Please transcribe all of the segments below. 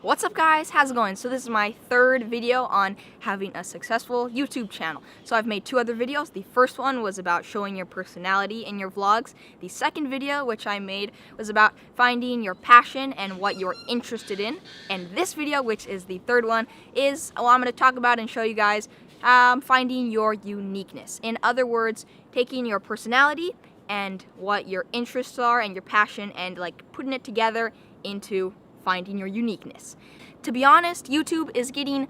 What's up guys, how's it going? So this is my third video on having a successful YouTube channel. So I've made two other videos. The first one was about showing your personality in your vlogs. The second video, which I made, was about finding your passion and what you're interested in. And this video, which is the third one, is I'm going to talk about and show you guys finding your uniqueness. In other words, taking your personality and what your interests are and your passion and like putting it together into finding your uniqueness. To be honest, YouTube is getting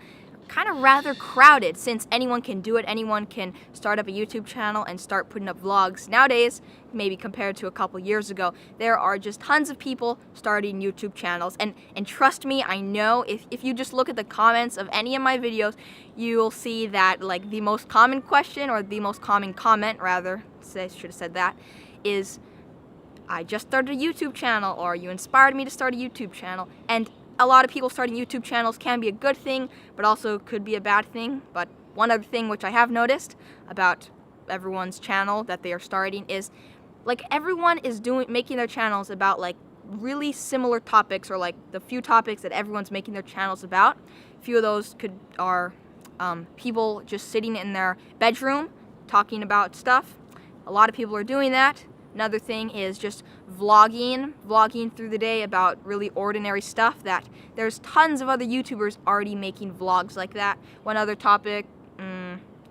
kind of rather crowded since anyone can do it. Anyone can start up a YouTube channel and start putting up vlogs. Nowadays, maybe compared to a couple years ago, there are just tons of people starting YouTube channels. And trust me, I know if you just look at the comments of any of my videos, you'll see that like the most common question, or the most common comment rather, I should have said that, is I just started a YouTube channel, or you inspired me to start a YouTube channel. And a lot of people starting YouTube channels can be a good thing, but also could be a bad thing. But one other thing which I have noticed about everyone's channel that they are starting is like everyone is making their channels about like really similar topics, or like the few topics that everyone's making their channels about. A few of those are people just sitting in their bedroom talking about stuff. A lot of people are doing that. Another thing is just vlogging through the day about really ordinary stuff. That there's tons of other YouTubers already making vlogs like that. One other topic,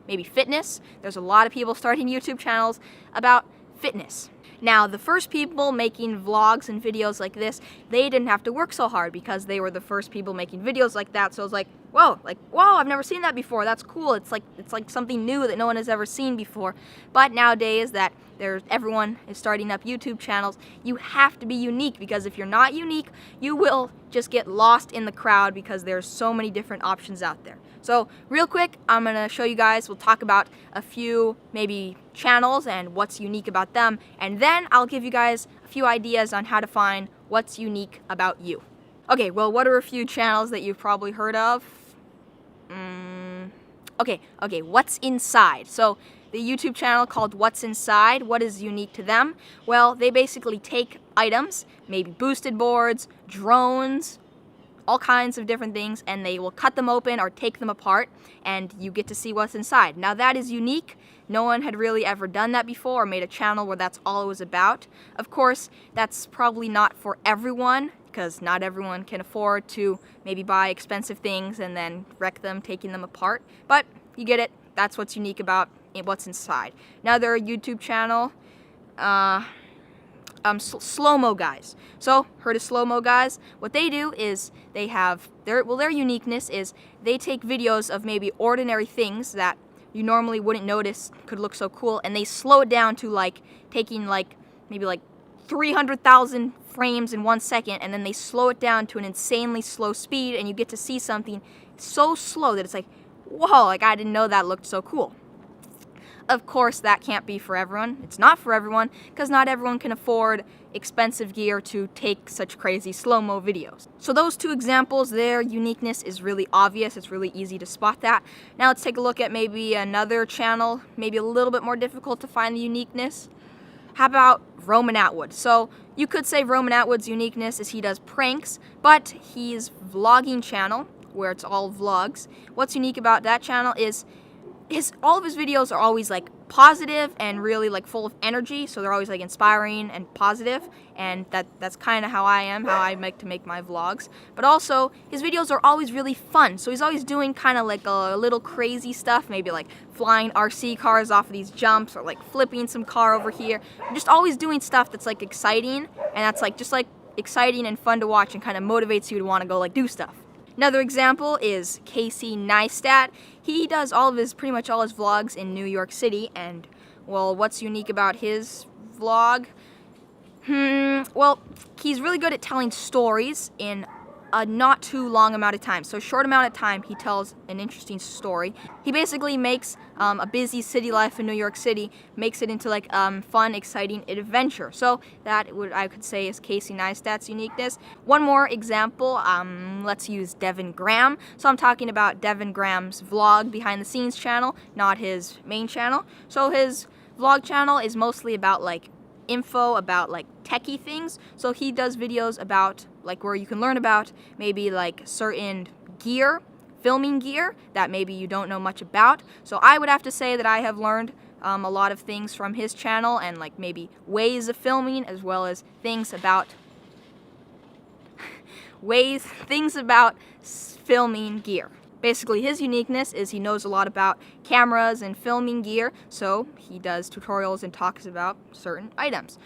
maybe fitness. There's a lot of people starting YouTube channels about fitness. Now, the first people making vlogs and videos like this, they didn't have to work so hard because they were the first people making videos like that. So it's like, whoa, I've never seen that before. That's cool. It's like something new that no one has ever seen before. But nowadays that everyone is starting up YouTube channels, you have to be unique, because if you're not unique, you will just get lost in the crowd because there's so many different options out there. So real quick, I'm gonna show you guys, we'll talk about a few maybe channels and what's unique about them, and then I'll give you guys a few ideas on how to find what's unique about you. Okay, well, what are a few channels that you've probably heard of? Okay, What's Inside. So the YouTube channel called What's Inside, what is unique to them? Well, they basically take items, maybe boosted boards, drones, all kinds of different things, and they will cut them open or take them apart, and you get to see what's inside. Now that is unique. No one had really ever done that before, or made a channel where that's all it was about. Of course, that's probably not for everyone, because not everyone can afford to maybe buy expensive things and then wreck them, taking them apart. But you get it. That's what's unique about What's Inside. Now their YouTube channel, slow-mo guys. So, heard of slow-mo guys? What they do is they have their uniqueness is they take videos of maybe ordinary things that you normally wouldn't notice could look so cool, and they slow it down to like taking like maybe like 300,000 frames in 1 second, and then they slow it down to an insanely slow speed, and you get to see something so slow that it's like, whoa, like I didn't know that looked so cool. Of course, that can't be for everyone. It's not for everyone, because not everyone can afford expensive gear to take such crazy slow-mo videos. So those two examples, their uniqueness is really obvious. It's really easy to spot that. Now let's take a look at maybe another channel, maybe a little bit more difficult to find the uniqueness. How about Roman Atwood? So you could say Roman Atwood's uniqueness is he does pranks, but his vlogging channel, where it's all vlogs, what's unique about that channel is all of his videos are always like positive and really like full of energy, so they're always like inspiring and positive, and that's kind of how I like to make my vlogs. But also his videos are always really fun, so he's always doing kind of like a little crazy stuff, maybe like flying RC cars off of these jumps, or like flipping some car over here, just always doing stuff that's like exciting, and that's like just like exciting and fun to watch, and kind of motivates you to want to go like do stuff. Another example is Casey Neistat. He does pretty much all his vlogs in New York City, and well, what's unique about his vlog? Well, he's really good at telling stories in a not too long amount of time. So a short amount of time, he tells an interesting story. He basically makes a busy city life in New York City, makes it into like fun, exciting adventure. So that I could say is Casey Neistat's uniqueness. One more example, let's use Devin Graham. So I'm talking about Devin Graham's vlog behind the scenes channel, not his main channel. So his vlog channel is mostly about like info about like techie things. So he does videos about like where you can learn about maybe like certain gear, filming gear that maybe you don't know much about. So I would have to say that I have learned a lot of things from his channel, and like maybe ways of filming, as well as things about filming gear. Basically, his uniqueness is he knows a lot about cameras and filming gear, so he does tutorials and talks about certain items.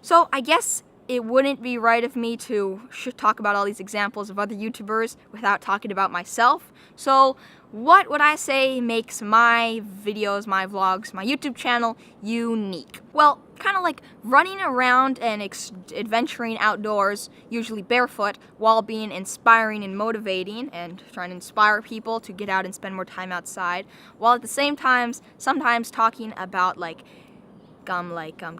So I guess it wouldn't be right of me to talk about all these examples of other YouTubers without talking about myself. So what would I say makes my videos, my vlogs, my YouTube channel unique? Well, kind of like running around and adventuring outdoors, usually barefoot, while being inspiring and motivating and trying to inspire people to get out and spend more time outside, while at the same time sometimes talking about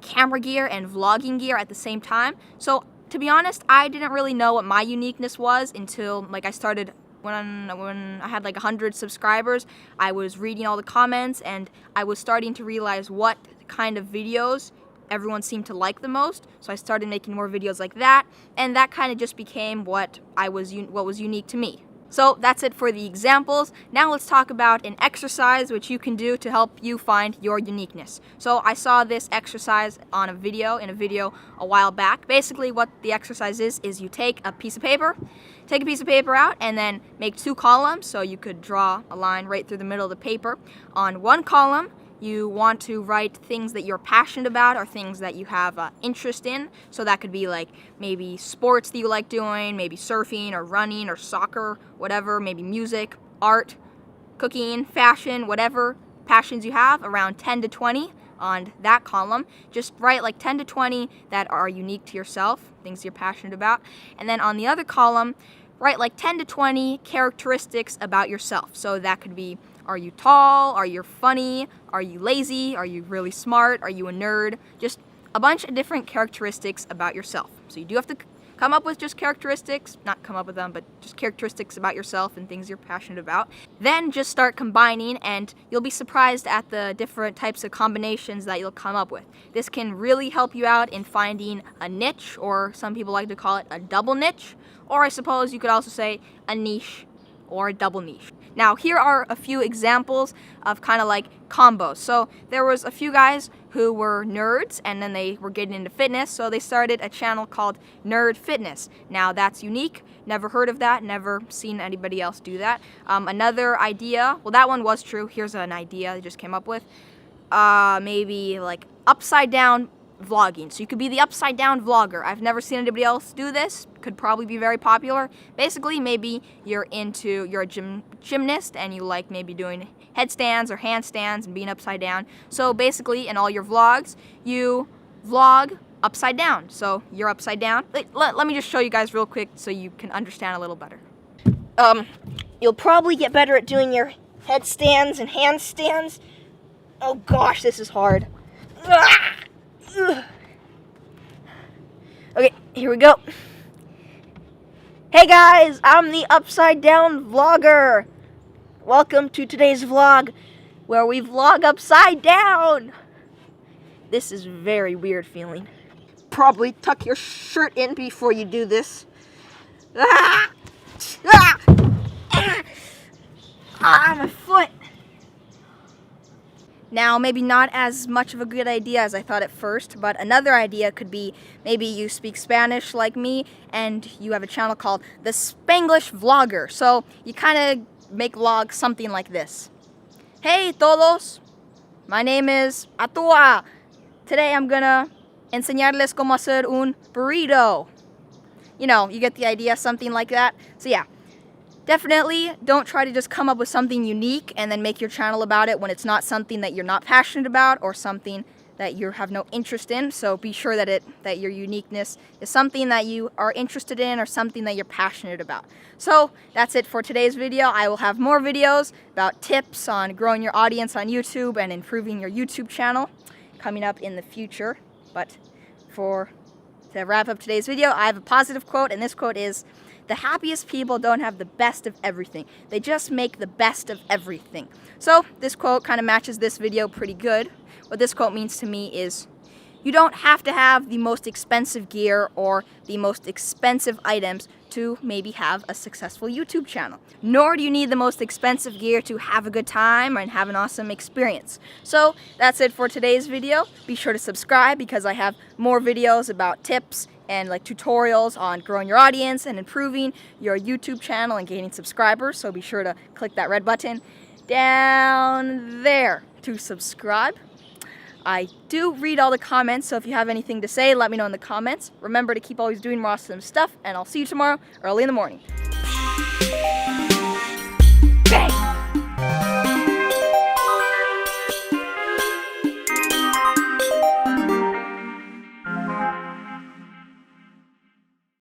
camera gear and vlogging gear at the same time. So to be honest, I didn't really know what my uniqueness was until I started when I had 100 subscribers. I was reading all the comments and I was starting to realize what kind of videos everyone seemed to like the most. So I started making more videos like that, and that kind of just became what was unique to me. So that's it for the examples. Now let's talk about an exercise which you can do to help you find your uniqueness. So I saw this exercise in a video a while back. Basically what the exercise is you take a piece of paper out and then make 2 columns, so you could draw a line right through the middle of the paper. On one column, you want to write things that you're passionate about or things that you have interest in. So that could be maybe sports that you like doing, maybe surfing or running or soccer, whatever, maybe music, art, cooking, fashion, whatever passions you have, around 10 to 20 on that column. Just write 10 to 20 that are unique to yourself, things you're passionate about. And then on the other column, write 10 to 20 characteristics about yourself. So that could be, are you tall? Are you funny? Are you lazy? Are you really smart? Are you a nerd? Just a bunch of different characteristics about yourself. So you do have to come up with just characteristics, not come up with them, but just characteristics about yourself and things you're passionate about. Then just start combining, and you'll be surprised at the different types of combinations that you'll come up with. This can really help you out in finding a niche, or some people like to call it a double niche, or I suppose you could also say a niche or a double niche. Now here are a few examples of kind of combos. So there was a few guys who were nerds and then they were getting into fitness, so they started a channel called Nerd Fitness. Now that's unique, never heard of that, never seen anybody else do that. Another idea, well that one was true, here's an idea I just came up with. Maybe upside down vlogging. So you could be the upside down vlogger. I've never seen anybody else do this. Could probably be very popular. Basically, maybe you're a gymnast and you like maybe doing headstands or handstands and being upside down. So basically, in all your vlogs, you vlog upside down. So you're upside down. Let me just show you guys real quick so you can understand a little better. You'll probably get better at doing your headstands and handstands. Oh gosh, this is hard. Okay, here we go. Hey guys, I'm the upside down vlogger. Welcome to today's vlog where we vlog upside down. This is very weird feeling. Probably tuck your shirt in before you do this. My foot. Now, maybe not as much of a good idea as I thought at first, but another idea could be maybe you speak Spanish like me and you have a channel called The Spanglish Vlogger. So you kind of make vlogs something like this. Hey todos, my name is Atua. Today I'm gonna enseñarles cómo hacer un burrito. You know, you get the idea, something like that. So yeah. Definitely don't try to just come up with something unique and then make your channel about it when it's not something that you're not passionate about or something that you have no interest in. So be sure that your uniqueness is something that you are interested in or something that you're passionate about. So that's it for today's video. I will have more videos about tips on growing your audience on YouTube and improving your YouTube channel coming up in the future. But to wrap up today's video, I have a positive quote, and this quote is, "The happiest people don't have the best of everything. They just make the best of everything." So this quote kind of matches this video pretty good. What this quote means to me is, You don't have to have the most expensive gear or the most expensive items to maybe have a successful YouTube channel. Nor do you need the most expensive gear to have a good time and have an awesome experience. So that's it for today's video. Be sure to subscribe because I have more videos about tips and like tutorials on growing your audience and improving your YouTube channel and gaining subscribers. So be sure to click that red button down there to subscribe. I do read all the comments, so if you have anything to say, let me know in the comments. Remember to keep always doing more awesome stuff, and I'll see you tomorrow early in the morning.